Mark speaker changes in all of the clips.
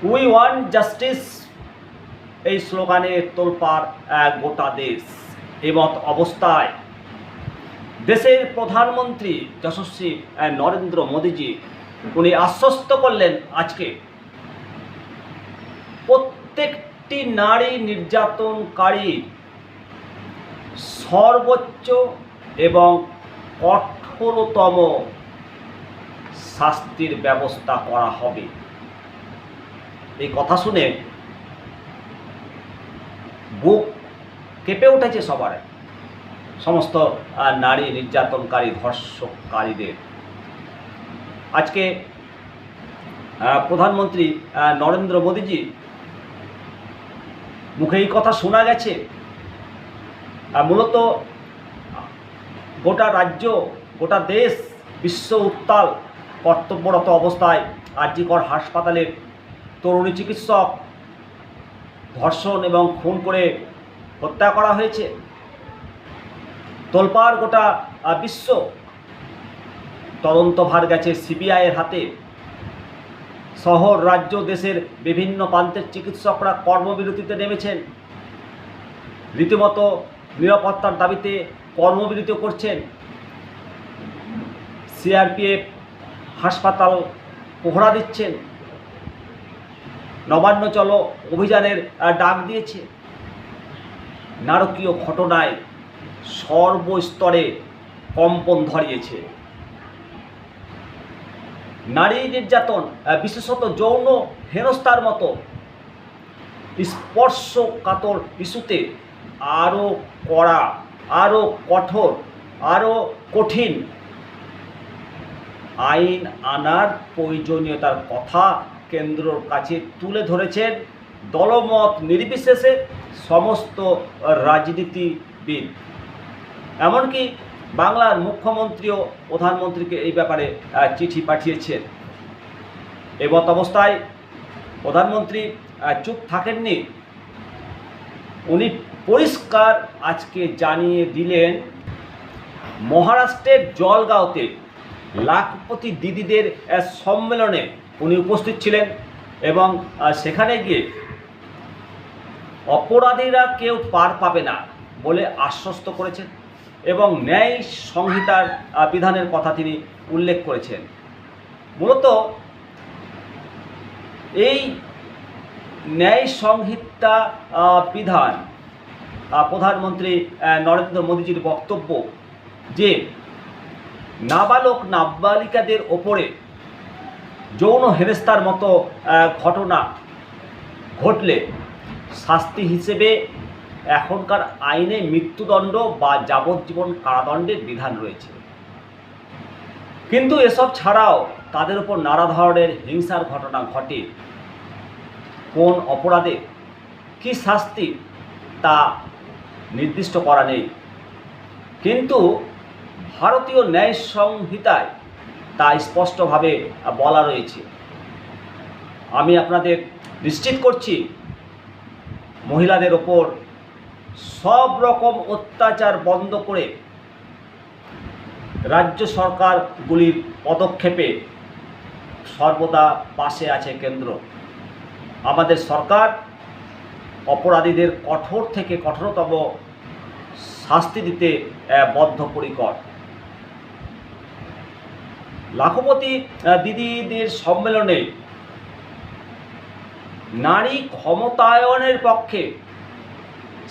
Speaker 1: We want justice, এই স্লোগানে তোলপাড় গোটা দেশ। এমত অবস্থায় দেশের প্রধানমন্ত্রী যশস্বী নরেন্দ্র মোদীজি উনি আশ্বস্ত করলেন আজকে প্রত্যেকটি নারী নির্যাতনকারী সর্বোচ্চ এবং কঠোরতম শাস্তির ব্যবস্থা করা হবে। এই কথা শুনে বুক কেঁপে উঠেছে সবার, সমস্ত নারী নির্যাতনকারী ধর্ষককারীদের। আজকে প্রধানমন্ত্রী নরেন্দ্র মোদীজি মুখে এই কথা শোনা গেছে। মূলত গোটা রাজ্য, গোটা দেশ, বিশ্ব উত্তাল। কর্তব্যরত অবস্থায় আরজিকর হাসপাতালের তরুণী চিকিৎসক ধর্ষণ এবং খুন করে হত্যা করা হয়েছে। তোলপাড় গোটা বিশ্ব। তদন্তভার গেছে সিবিআইয়ের হাতে। শহর, রাজ্য, দেশের বিভিন্ন প্রান্তের চিকিৎসকরা কর্মবিরতিতে নেমেছেন, রীতিমতো নিরাপত্তার দাবিতে কর্মবিরতি করছেন। সিআরপিএফ হাসপাতাল পহরা দিচ্ছেন, নবান্ন চলো অভিযানের ডাক দিয়েছে। নারকীয় ঘটনায় সর্বস্তরে কম্পন ধরিয়েছে। নারী নির্যাতন, বিশেষত যৌন হেনস্থার মতো স্পর্শকাতর ইস্যুতে আরও কড়া, আরও কঠোর, আরও কঠিন আইন আনার প্রয়োজনীয়তার কথা কেন্দ্রের কাছে তুলে ধরেছেন দলমত নির্বিশেষে সমস্ত রাজনীতিবিদ। এমনকি বাংলার মুখ্যমন্ত্রীও প্রধানমন্ত্রীকে এই ব্যাপারে চিঠি পাঠিয়েছেন। এমত অবস্থায় প্রধানমন্ত্রী চুপ থাকেননি। উনি পরিষ্কার আজকে জানিয়ে দিলেন, মহারাষ্ট্রের জলগাঁওতে লাখপতি দিদিদের সম্মেলনে উনি উপস্থিত ছিলেন এবং সেখানে গিয়ে অপরাধীরা কেউ পার পাবে না বলে আশ্বস্ত করেছেন এবং ন্যায় সংহিতার বিধানের কথা তিনি উল্লেখ করেছেন। মূলত এই ন্যায় সংহিতা বিধান, প্রধানমন্ত্রী নরেন্দ্র মোদীজির বক্তব্য যে নাবালক নাবালিকাদের ওপরে যৌন হেনস্থার মতো ঘটনা ঘটলে শাস্তি হিসেবে এখনকার আইনে মৃত্যুদণ্ড বা যাবজ্জীবন কারাদণ্ডের বিধান রয়েছে। কিন্তু এসব ছাড়াও তাদের উপর নানা ধরনের হিংসার ঘটনা ঘটে, কোন অপরাধে কী শাস্তি তা নির্দিষ্ট করা নেই। কিন্তু ভারতীয় ন্যায় সংহিতায় তা স্পষ্টভাবে বলা রয়েছে। আমি আপনাদের নিশ্চিত করছি, মহিলাদের ওপর সব রকম অত্যাচার বন্ধ করে রাজ্য সরকারগুলির পদক্ষেপে সর্বদা পাশে আছে কেন্দ্র। আমাদের সরকার অপরাধীদের কঠোর থেকে কঠোরতম শাস্তি দিতে বদ্ধপরিকর। লাখপতি দিদিদের সম্মেলনে নারী ক্ষমতায়নের পক্ষে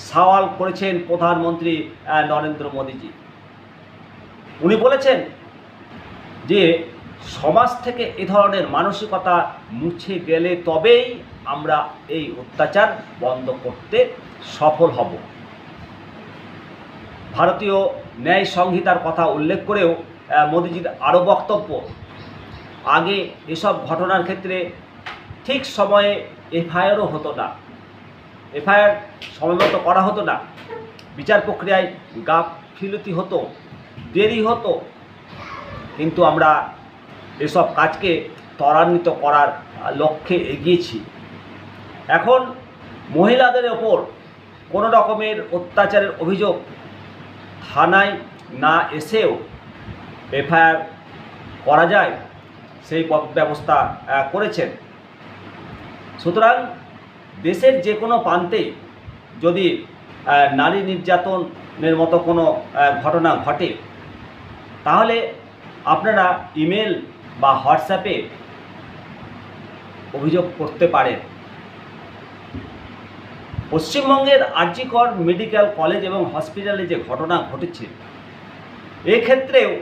Speaker 1: সওয়াল করেছেন প্রধানমন্ত্রী নরেন্দ্র মোদীজি। উনি বলেছেন যে সমাজ থেকে এ ধরনের মানসিকতা মুছে গেলে তবেই আমরা এই অত্যাচার বন্ধ করতে সফল হব। ভারতীয় ন্যায় সংহিতার কথা উল্লেখ করেও মোদীজির আরও বক্তব্য, আগে এসব ঘটনার ক্ষেত্রে ঠিক সময়ে এফআইআরও হতো না, এফআইআর সময়মতো করা হতো না, বিচার প্রক্রিয়ায় গাফিলতি হতো, দেরি হতো। কিন্তু আমরা এসব কাজকে ত্বরান্বিত করার লক্ষ্যে এগিয়েছি। এখন মহিলাদের ওপর কোনো রকমের অত্যাচারের অভিযোগ থানায় না এসেও এফআইআর করা যায়, সেই ব্যবস্থা করেছেন। সুতরাং দেশের যে কোনো প্রান্তে যদি নারী নির্যাতনের মতো কোনো ঘটনা ঘটে, তাহলে আপনারা ইমেল বা হোয়াটসঅ্যাপে অভিযোগ করতে পারেন। পশ্চিমবঙ্গের আর.জি. কর মেডিকেল কলেজ এবং হসপিটালে যে ঘটনা ঘটেছে, এক্ষেত্রেও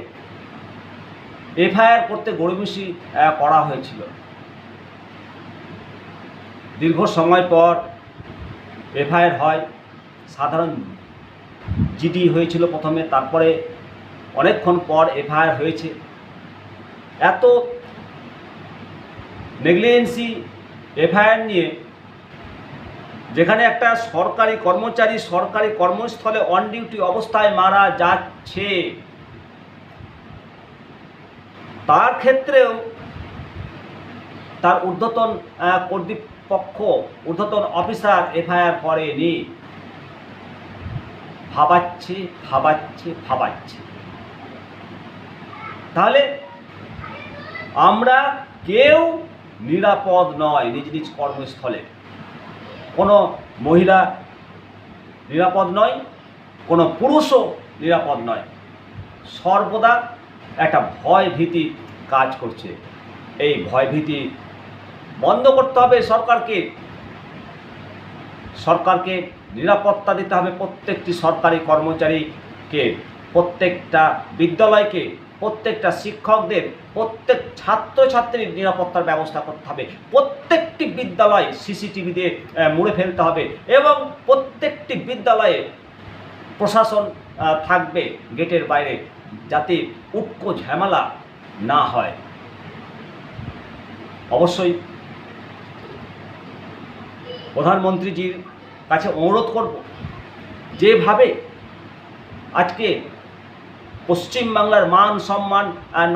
Speaker 1: এফআইআর করতে গড়িমসি করা হয়েছিল। দীর্ঘ সময় পর এফআইআর হয়, সাধারণ জিডি হয়েছিল প্রথমে, তারপরে অনেকক্ষণ পর এফআইআর হয়েছে। এত নেগলিজেন্সি এফআইআর নিয়ে, যেখানে একটা সরকারি কর্মচারী সরকারি কর্মস্থলে অন ডিউটি অবস্থায় মারা যাচ্ছে, তার ক্ষেত্রেও তার ঊর্ধ্বতন কর্তৃপক্ষ, ঊর্ধ্বতন অফিসার এফআইআর করেনি। ভাবাচ্ছে। তাহলে আমরা কেউ নিরাপদ নয় নিজ নিজ কর্মস্থলে। কোনো মহিলা নিরাপদ নয়, কোনো পুরুষও নিরাপদ নয়। সর্বদা একটা ভয় ভীতি কাজ করছে। এই ভয় ভীতি বন্ধ করতে হবে সরকারকে নিরাপত্তা দিতে হবে প্রত্যেকটি সরকারি কর্মচারীকে, প্রত্যেকটা বিদ্যালয়কে, প্রত্যেকটা শিক্ষকদের, প্রত্যেক ছাত্রছাত্রীর নিরাপত্তার ব্যবস্থা করতে হবে। প্রত্যেকটি বিদ্যালয়ে সিসিটিভি দিয়ে মুড়ে ফেলতে হবে এবং প্রত্যেকটি বিদ্যালয়ে প্রশাসন থাকবে গেটের বাইরে, যাতে উটকো ঝামেলা না হয়। অবশ্যই প্রধানমন্ত্রীজির কাছে অনুরোধ করব, যেভাবে আজকে পশ্চিমবাংলার মান সম্মান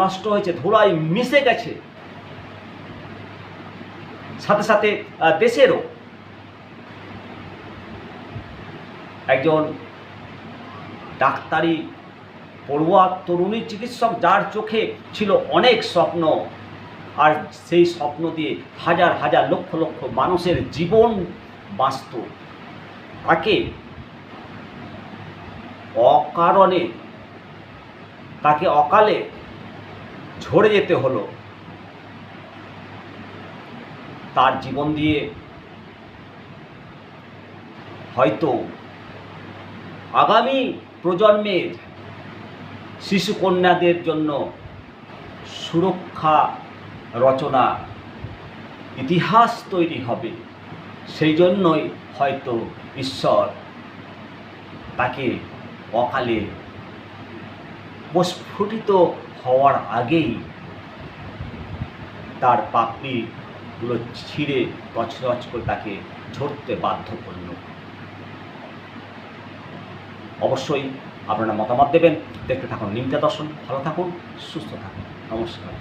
Speaker 1: নষ্ট হয়েছে, ধুলায় মিশে গেছে, সাথে সাথে দেশেরও। একজন ডাক্তারি পড়ুয়া তরুণী চিকিৎসক, যার চোখে ছিল অনেক স্বপ্ন, আর সেই স্বপ্ন দিয়ে হাজার হাজার লক্ষ লক্ষ মানুষের জীবন বাঁচত, তাকে অকালে ঝরে যেতে হলো। তার জীবন দিয়ে হয়তো আগামী প্রজন্মের শিশুকন্যাদের জন্য সুরক্ষা রচনা, ইতিহাস তৈরি হবে। সেই জন্যই হয়তো ঈশ্বর তাকে অকালে প্রস্ফুটিত হওয়ার আগেই তার পাপড়িগুলো ছিঁড়ে তছনছ করে তাকে ঝরতে বাধ্য করল। অবশ্যই আপনারা মতামত দেবেন। দেখতে থাকুন নিমতা দর্শন। ভালো থাকুন, সুস্থ থাকুন। নমস্কার।